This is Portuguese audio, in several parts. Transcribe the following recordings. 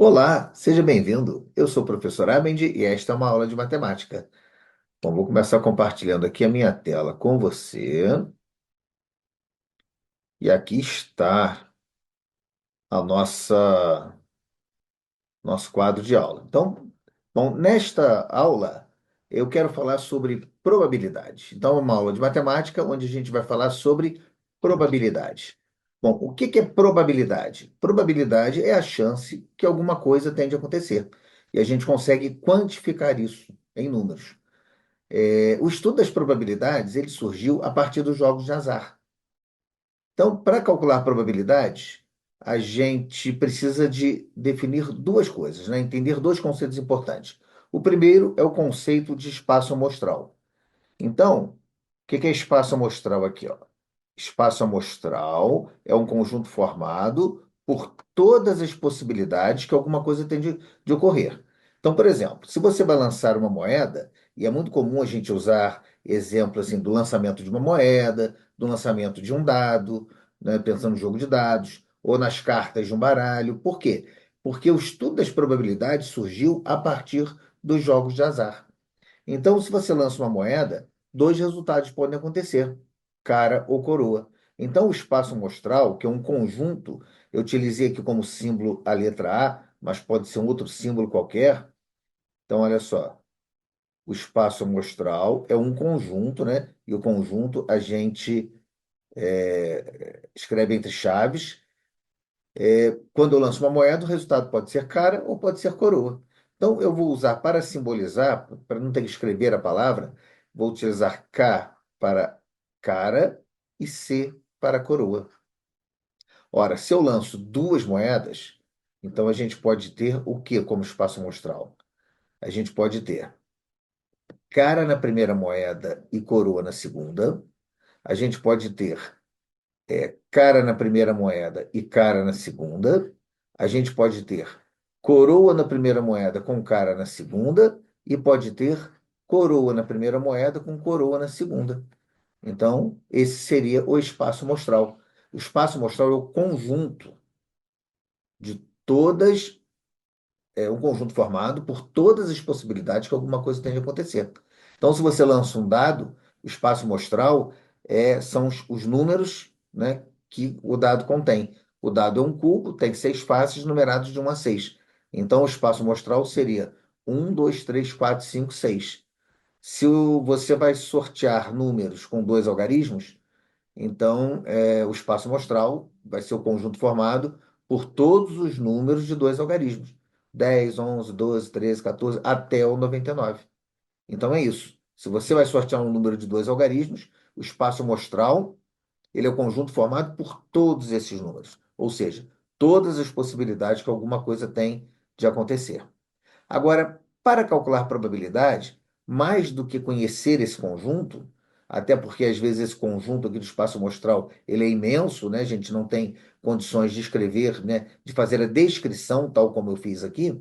Olá, seja bem-vindo. Eu sou o professor Abendi e esta é uma aula de matemática. Bom, vou começar compartilhando aqui a minha tela com você. E aqui está a nosso quadro de aula. Então, bom, nesta aula eu quero falar sobre probabilidade. Então, é uma aula de matemática onde a gente vai falar sobre probabilidade. Bom, o que que é probabilidade? Probabilidade é a chance que alguma coisa tende a acontecer. E a gente consegue quantificar isso em números. O estudo das probabilidades, ele surgiu a partir dos jogos de azar. Então, para calcular probabilidades, a gente precisa de definir duas coisas, né? Entender dois conceitos importantes. O primeiro é o conceito de espaço amostral. Então, o que que é espaço amostral aqui, ó? Espaço amostral é um conjunto formado por todas as possibilidades que alguma coisa tem de ocorrer. Então, por exemplo, se você vai lançar uma moeda, e é muito comum a gente usar exemplos assim, do lançamento de uma moeda, do lançamento de um dado, né, pensando no jogo de dados, ou nas cartas de um baralho. Por quê? Porque o estudo das probabilidades surgiu a partir dos jogos de azar. Então, se você lança uma moeda, dois resultados podem acontecer: cara ou coroa. Então, o espaço amostral, que é um conjunto, eu utilizei aqui como símbolo a letra A, mas pode ser um outro símbolo qualquer. Então, olha só, o espaço amostral é um conjunto, né? E o conjunto a gente escreve entre chaves. Quando eu lanço uma moeda, o resultado pode ser cara ou pode ser coroa. Então, eu vou usar para simbolizar, para não ter que escrever a palavra, vou utilizar K para cara e C para coroa. Ora, se eu lanço duas moedas, então a gente pode ter o que como espaço amostral? A gente pode ter cara na primeira moeda e coroa na segunda. A gente pode ter cara na primeira moeda e cara na segunda. A gente pode ter coroa na primeira moeda com cara na segunda e pode ter coroa na primeira moeda com coroa na segunda. Então, esse seria o espaço mostral. O espaço mostral é o conjunto de todas, é um conjunto formado por todas as possibilidades que alguma coisa tenha de acontecer. Então, se você lança um dado, o espaço mostral são os números, né, que o dado contém. O dado é um cubo, tem seis faces numerados de 1 a 6. Então, o espaço mostral seria um, 2, 3, 4, 5, 6. Se você vai sortear números com dois algarismos, então o espaço mostral vai ser o conjunto formado por todos os números de dois algarismos: 10, 11, 12, 13, 14, até o 99. Então é isso. Se você vai sortear um número de dois algarismos, o espaço mostral ele é o conjunto formado por todos esses números, ou seja, todas as possibilidades que alguma coisa tem de acontecer. Agora, para calcular probabilidade, mais do que conhecer esse conjunto, até porque às vezes esse conjunto aqui do espaço amostral ele é imenso, né? A gente não tem condições de escrever, né? De fazer a descrição, tal como eu fiz aqui.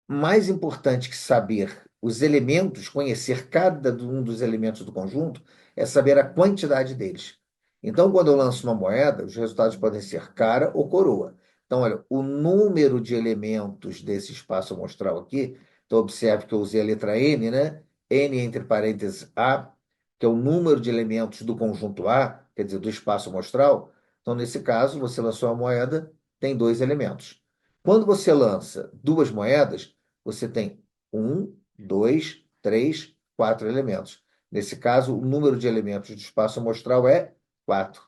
Mais importante que saber os elementos, conhecer cada um dos elementos do conjunto, é saber a quantidade deles. Então, quando eu lanço uma moeda, os resultados podem ser cara ou coroa. Então, olha, o número de elementos desse espaço amostral aqui, então observe que eu usei a letra N, né? N entre parênteses A, que é o número de elementos do conjunto A, quer dizer, do espaço amostral. Então, nesse caso, você lançou a moeda, tem dois elementos. Quando você lança duas moedas, você tem um, dois, três, quatro elementos. Nesse caso, o número de elementos do espaço amostral é 4.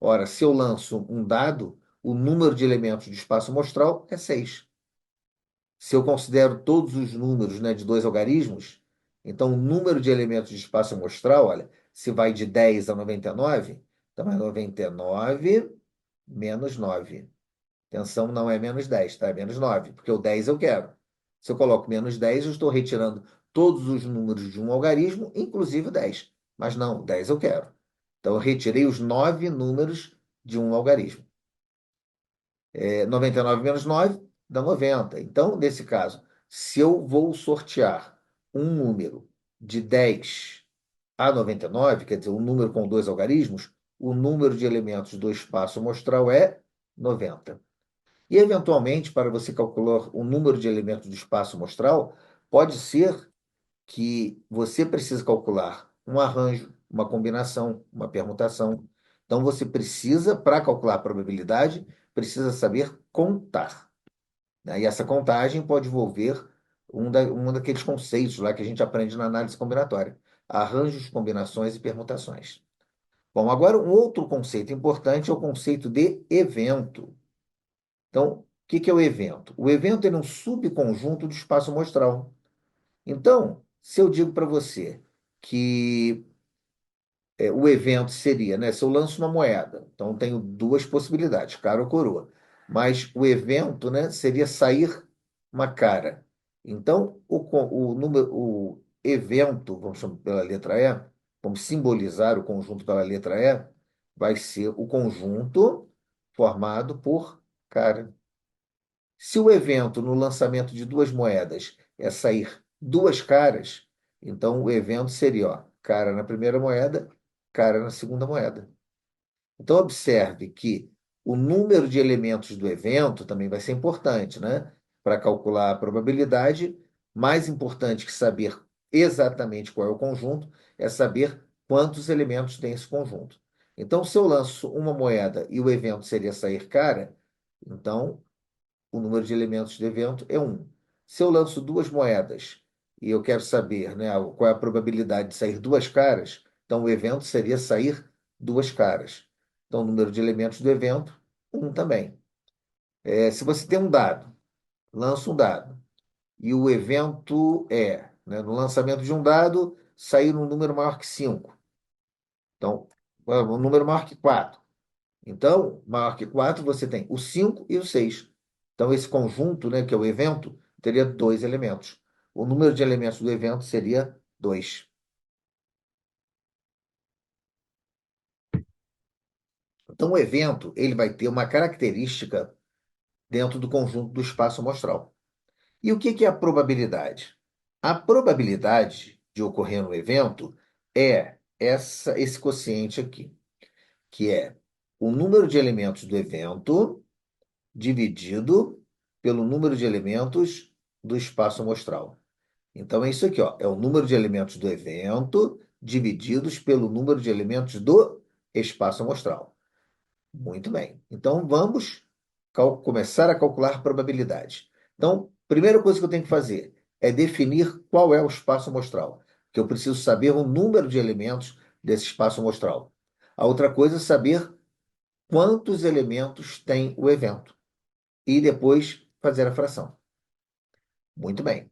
Ora, se eu lanço um dado, o número de elementos do espaço amostral é 6. Se eu considero todos os números, né, de dois algarismos, então o número de elementos de espaço amostral, olha, se vai de 10 a 99, então é 99 menos 9. Atenção, não é menos 10, tá? É menos 9, porque o 10 eu quero. Se eu coloco menos 10, eu estou retirando todos os números de um algarismo, inclusive o 10. Mas não, 10 eu quero. Então, eu retirei os 9 números de um algarismo. 99 menos 9 dá 90. Então, nesse caso, se eu vou sortear um número de 10 a 99, quer dizer, um número com dois algarismos, o número de elementos do espaço amostral é 90. E, eventualmente, para você calcular o número de elementos do espaço amostral, pode ser que você precisa calcular um arranjo, uma combinação, uma permutação. Então, você precisa, para calcular a probabilidade, precisa saber contar, né? E essa contagem pode envolver um daqueles conceitos lá que a gente aprende na análise combinatória: arranjos, combinações e permutações. Bom, agora um outro conceito importante é o conceito de evento. Então, o que que é o evento? O evento é um subconjunto do espaço amostral. Então, se eu digo para você que o evento seria, né? Se eu lanço uma moeda, então eu tenho duas possibilidades, cara ou coroa. Mas o evento, né, seria sair uma cara. Então, o evento, vamos chamar pela letra E, vamos simbolizar o conjunto pela letra E, vai ser o conjunto formado por cara. Se o evento no lançamento de duas moedas é sair duas caras, então o evento seria, ó, cara na primeira moeda, cara na segunda moeda. Então observe que o número de elementos do evento também vai ser importante, né? Para calcular a probabilidade, mais importante que saber exatamente qual é o conjunto, é saber quantos elementos tem esse conjunto. Então, se eu lanço uma moeda e o evento seria sair cara, então o número de elementos do evento é um. Se eu lanço duas moedas e eu quero saber, né, qual é a probabilidade de sair duas caras, então o evento seria sair duas caras. Então, o número de elementos do evento, um também. Se você tem um dado, lança um dado, e o evento é, né, no lançamento de um dado, sair um número maior que 5. Então, um número maior que 4. Então, maior que 4, você tem o 5 e o 6. Então, esse conjunto, né, que é o evento, teria dois elementos. O número de elementos do evento seria 2. Então, o evento ele vai ter uma característica dentro do conjunto do espaço amostral. E o que que é a probabilidade? A probabilidade de ocorrer um evento é esse quociente aqui, que é o número de elementos do evento dividido pelo número de elementos do espaço amostral. Então é isso aqui, ó, é o número de elementos do evento divididos pelo número de elementos do espaço amostral. Muito bem. Então vamos começar a calcular probabilidade. Então, primeira coisa que eu tenho que fazer é definir qual é o espaço amostral, que eu preciso saber o número de elementos desse espaço amostral. A outra coisa é saber quantos elementos tem o evento e depois fazer a fração. Muito bem.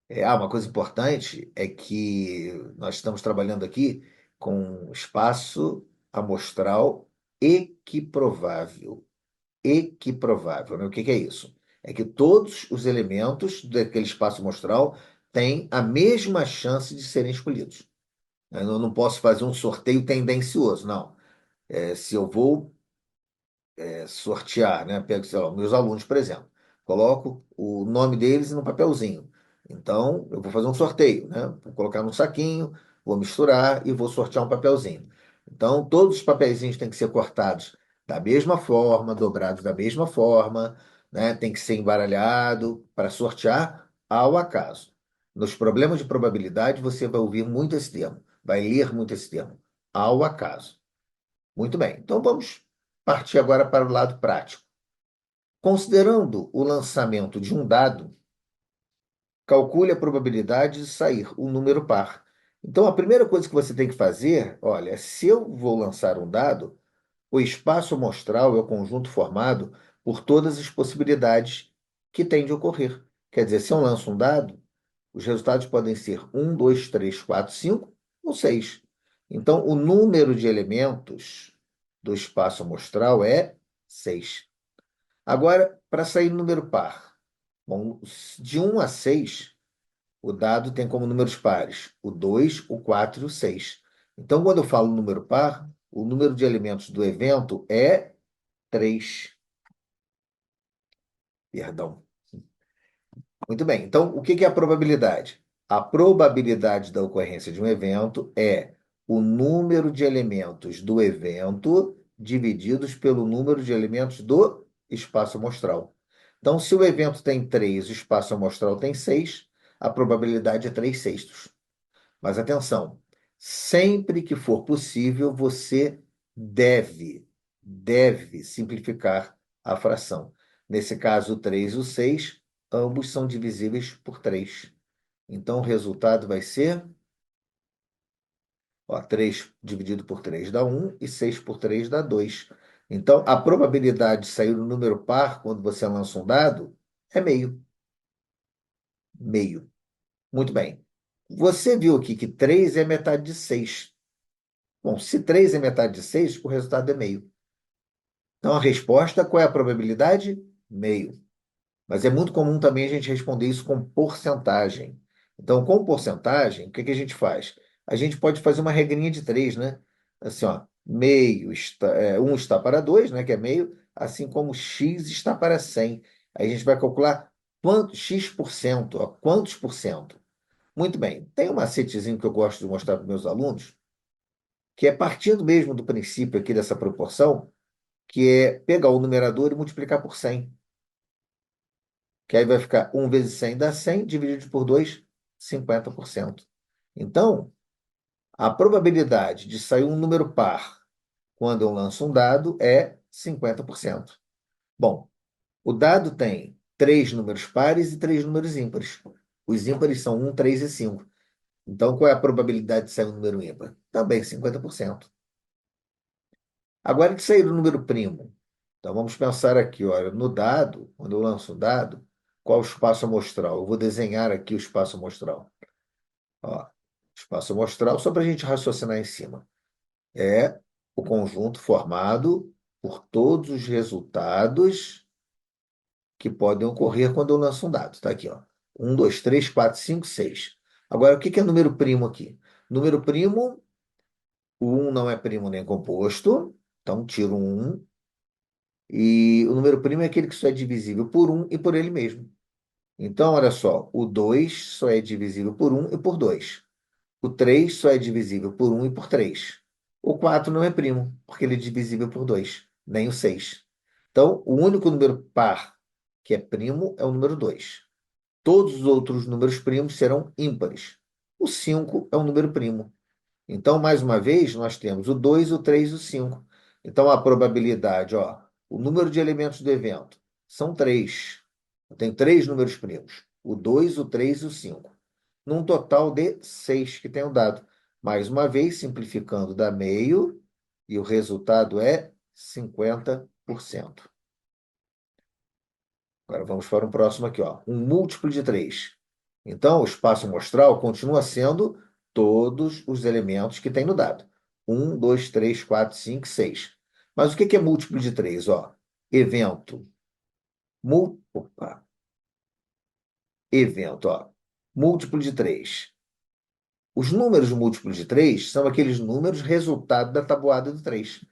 Uma coisa importante é que nós estamos trabalhando aqui com espaço amostral equiprovável. Equiprovável, né? O que que é isso? É que todos os elementos daquele espaço amostral têm a mesma chance de serem escolhidos. Eu não posso fazer um sorteio tendencioso, não. Se eu vou sortear, né? Pego, sei lá, meus alunos, por exemplo, coloco o nome deles no papelzinho. Então, eu vou fazer um sorteio, né? Vou colocar num saquinho, vou misturar e vou sortear um papelzinho. Então, todos os papeizinhos têm que ser cortados da mesma forma, dobrados da mesma forma, né? Tem que ser embaralhado para sortear ao acaso. Nos problemas de probabilidade, você vai ouvir muito esse termo, vai ler muito esse termo, ao acaso. Muito bem, então vamos partir agora para o lado prático. Considerando o lançamento de um dado, calcule a probabilidade de sair um número par. Então, a primeira coisa que você tem que fazer, olha, se eu vou lançar um dado, o espaço amostral é o conjunto formado por todas as possibilidades que têm de ocorrer. Quer dizer, se eu lanço um dado, os resultados podem ser um, 2, 3, 4, 5 ou 6. Então, o número de elementos do espaço amostral é 6. Agora, para sair número par, bom, de 1 a 6, o dado tem como números pares o 2, o 4 e o 6. Então, quando eu falo número par, o número de elementos do evento é 3. Perdão. Muito bem. Então, o que que é a probabilidade? A probabilidade da ocorrência de um evento é o número de elementos do evento divididos pelo número de elementos do espaço amostral. Então, se o evento tem 3, o espaço amostral tem 6, a probabilidade é 3/6. Mas atenção, sempre que for possível, você deve simplificar a fração. Nesse caso, o 3 e o 6, ambos são divisíveis por 3. Então, o resultado vai ser, ó, 3 dividido por 3 dá 1 e 6 por 3 dá 2. Então, a probabilidade de sair um número par quando você lança um dado é meio. Meio. Muito bem. Você viu aqui que 3 é metade de 6. Bom, se 3 é metade de 6, o resultado é meio. Então, a resposta, qual é a probabilidade? Meio. Mas é muito comum também a gente responder isso com porcentagem. Então, com porcentagem, o que que a gente faz? A gente pode fazer uma regrinha de 3, né? Assim, ó, meio está, 1 está para 2, né, que é meio, assim como x está para 100. Aí a gente vai calcular quanto, x%, ó, quantos por cento. Muito bem. Tem um macetezinho que eu gosto de mostrar para meus alunos, que é partindo mesmo do princípio aqui dessa proporção, que é pegar o numerador e multiplicar por 100. Que aí vai ficar 1 vezes 100 dá 100, dividido por 2, 50%. Então, a probabilidade de sair um número par quando eu lanço um dado é 50%. Bom, o dado tem 3 números pares e 3 números ímpares. Os ímpares são 1, 3 e 5. Então, qual é a probabilidade de sair um número ímpar? Também 50%. Agora, de sair o número primo. Então, vamos pensar aqui, olha, no dado, quando eu lanço um dado, qual o espaço amostral? Eu vou desenhar aqui o espaço amostral. Ó, espaço amostral, só para a gente raciocinar em cima. É o conjunto formado por todos os resultados que podem ocorrer quando eu lanço um dado. Está aqui, ó. 1, 2, 3, 4, 5, 6. Agora, o que que é número primo aqui? Número primo, o 1 não é primo nem composto, então tiro um 1. E o número primo é aquele que só é divisível por um e por ele mesmo. Então, olha só, o 2 só é divisível por um e por 2. O 3 só é divisível por um e por 3. O 4 não é primo, porque ele é divisível por 2, nem o 6. Então, o único número par que é primo é o número 2. Todos os outros números primos serão ímpares. O 5 é um número primo. Então, mais uma vez, nós temos o 2, o 3 e o 5. Então, a probabilidade, ó, o número de elementos do evento são 3. Eu tenho 3 números primos, o 2, o 3 e o 5. Num total de 6 que tenho dado. Mais uma vez, simplificando, dá meio, e o resultado é 50%. Agora vamos para o próximo aqui, ó. Um múltiplo de 3. Então, o espaço amostral continua sendo todos os elementos que tem no dado. 1, 2, 3, 4, 5, 6. Mas o que que é múltiplo de 3? Ó, evento. Opa, evento, ó. Múltiplo de 3. Os números múltiplos de 3 são aqueles números resultado da tabuada do 3.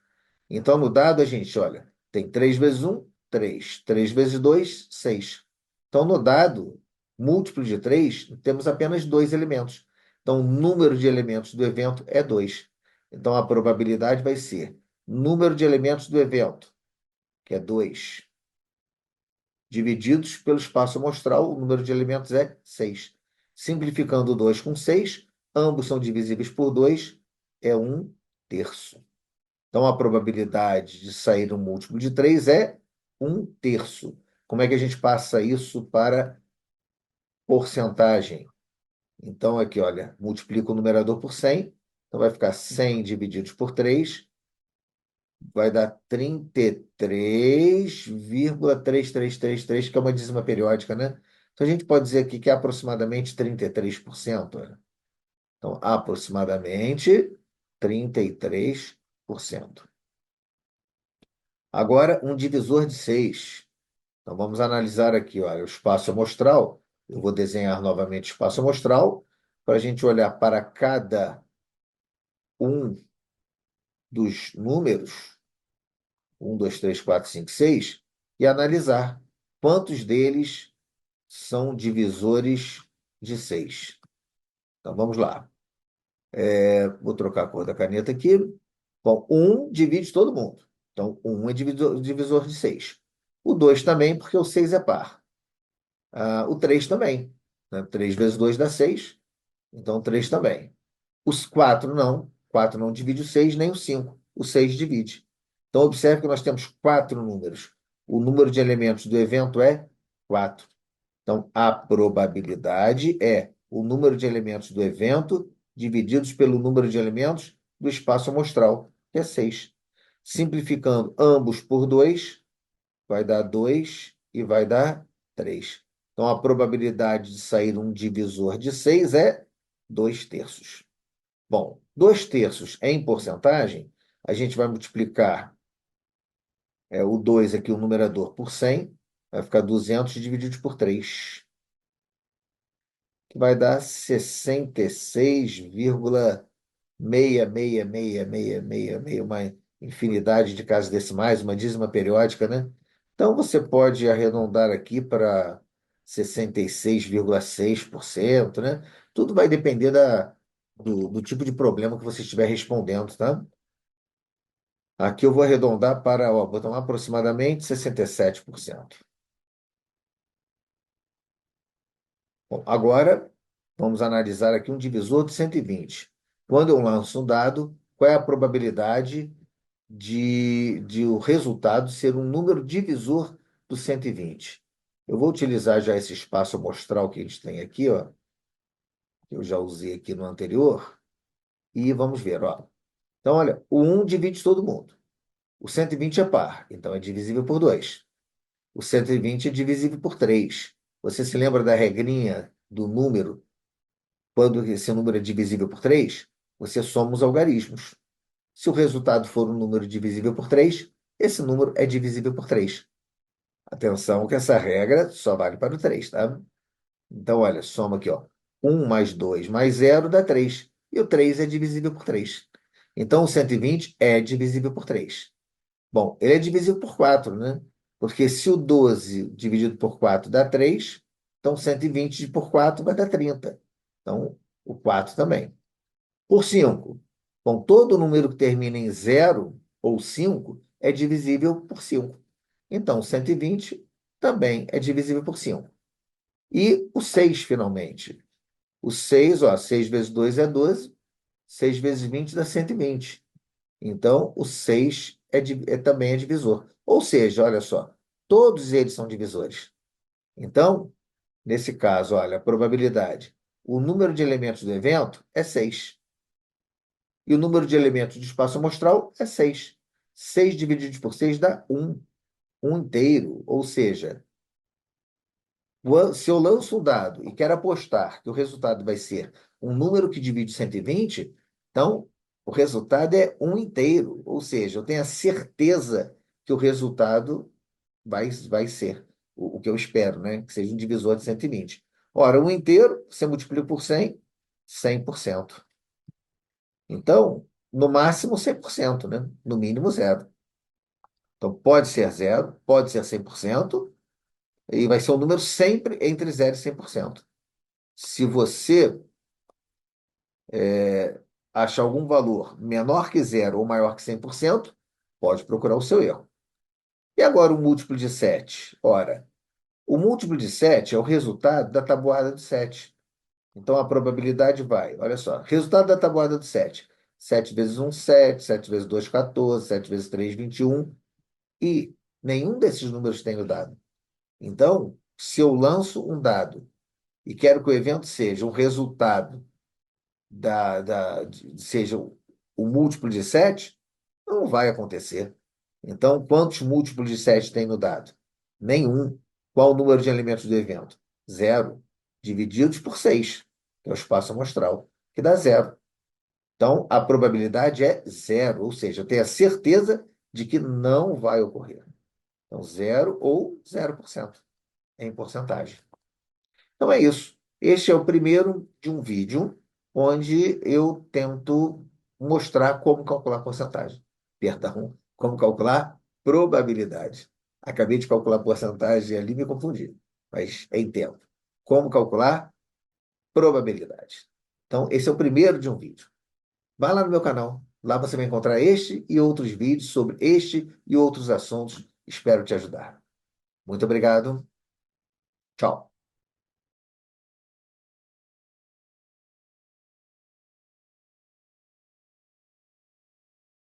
Então, no dado, a gente, olha, tem 3 vezes 1, 3. 3 vezes 2, 6. Então, no dado, múltiplo de 3, temos apenas 2 elementos. Então, o número de elementos do evento é 2. Então, a probabilidade vai ser número de elementos do evento, que é 2, divididos pelo espaço amostral, o número de elementos é 6. Simplificando 2 com 6, ambos são divisíveis por 2, é 1/3. Então, a probabilidade de sair um múltiplo de 3 é 1/3. Como é que a gente passa isso para porcentagem? Então, aqui, olha, multiplica o numerador por 100. Então, vai ficar 100 divididos por 3, vai dar 33,3333, que é uma dízima periódica, né? Então, a gente pode dizer aqui que é aproximadamente 33%. Olha. Então, aproximadamente 33%. Agora, um divisor de 6. Então, vamos analisar aqui, olha, o espaço amostral. Eu vou desenhar novamente o espaço amostral para a gente olhar para cada um dos números, 1, 2, 3, 4, 5, 6, e analisar quantos deles são divisores de 6. Então, vamos lá. Vou trocar a cor da caneta aqui. Bom, 1 divide todo mundo. Então, 1 é divisor de 6. O 2 também, porque o 6 é par. O 3 também, né? 3 vezes 2 dá 6, então 3 também. Os 4 não. 4 não divide o 6 nem o 5. O 6 divide. Então, observe que nós temos quatro números. O número de elementos do evento é 4. Então, a probabilidade é o número de elementos do evento divididos pelo número de elementos do espaço amostral, que é 6. Simplificando ambos por 2, vai dar 2 e vai dar 3. Então, a probabilidade de sair um divisor de 6 é 2 terços. Bom, 2 terços em porcentagem, a gente vai multiplicar o 2 aqui, o numerador, por 100, vai ficar 200 dividido por 3, que vai dar 66,66666, uma infinidade de casas decimais, uma dízima periódica, né? Então, você pode arredondar aqui para 66,6%, né? Tudo vai depender do tipo de problema que você estiver respondendo, tá? Aqui eu vou arredondar para, ó, botar aproximadamente 67%. Bom, agora, vamos analisar aqui um divisor de 120. Quando eu lanço um dado, qual é a probabilidade de o resultado ser um número divisor do 120? Eu vou utilizar já esse espaço amostral que a gente tem aqui, ó, que eu já usei aqui no anterior, e vamos ver, ó. Então, olha, o 1 divide todo mundo. O 120 é par, então é divisível por 2. O 120 é divisível por 3. Você se lembra da regrinha do número? Quando esse número é divisível por 3, você soma os algarismos. Se o resultado for um número divisível por 3, esse número é divisível por 3. Atenção que essa regra só vale para o 3, tá? Então, olha, soma aqui, ó. 1 mais 2 mais 0 dá 3. E o 3 é divisível por 3. Então, o 120 é divisível por 3. Bom, ele é divisível por 4, né? Porque se o 12 dividido por 4 dá 3, então 120 por 4 vai dar 30. Então, o 4 também. Por 5. Bom, todo número que termina em 0 ou 5 é divisível por 5. Então, 120 também é divisível por 5. E o 6, finalmente. O 6, ó, 6 vezes 2 é 12. 6 vezes 20 dá 120. Então, o 6 também é divisor. Ou seja, olha só, todos eles são divisores. Então, nesse caso, olha, a probabilidade. O número de elementos do evento é 6. E o número de elementos do espaço amostral é 6. 6 dividido por 6 dá 1. Um inteiro. Ou seja, se eu lanço um dado e quero apostar que o resultado vai ser um número que divide 120, então o resultado é um inteiro. Ou seja, eu tenho a certeza que o resultado vai ser o que eu espero, né? Que seja um divisor de 120. Ora, um inteiro, você multiplica por 100, 100%. Então, no máximo 100%, né? No mínimo zero. Então, pode ser zero, pode ser 100%, e vai ser um número sempre entre 0 e 100%. Se você achar algum valor menor que zero ou maior que 100%, pode procurar o seu erro. E agora o múltiplo de 7? Ora, o múltiplo de 7 é o resultado da tabuada de 7. Então a probabilidade vai, olha só, resultado da tabuada de 7. 7 vezes 1, 7. 7 vezes 2, 14. 7 vezes 3, 21. E nenhum desses números tem o dado. Então, se eu lanço um dado e quero que o evento seja um resultado seja o múltiplo de 7, não vai acontecer. Então, quantos múltiplos de 7 tem no dado? Nenhum. Qual o número de elementos do evento? Zero. Divididos por 6, que é o espaço amostral, que dá zero. Então, a probabilidade é zero, ou seja, eu tenho a certeza de que não vai ocorrer. Então, zero ou 0% em porcentagem. Então é isso. Este é o primeiro de um vídeo onde eu tento mostrar como calcular porcentagem. Perdão, como calcular probabilidade. Acabei de calcular porcentagem ali e me confundi, mas entendo. Como calcular probabilidade. Então, esse é o primeiro de um vídeo. Vá lá no meu canal. Lá você vai encontrar este e outros vídeos sobre este e outros assuntos. Espero te ajudar. Muito obrigado. Tchau.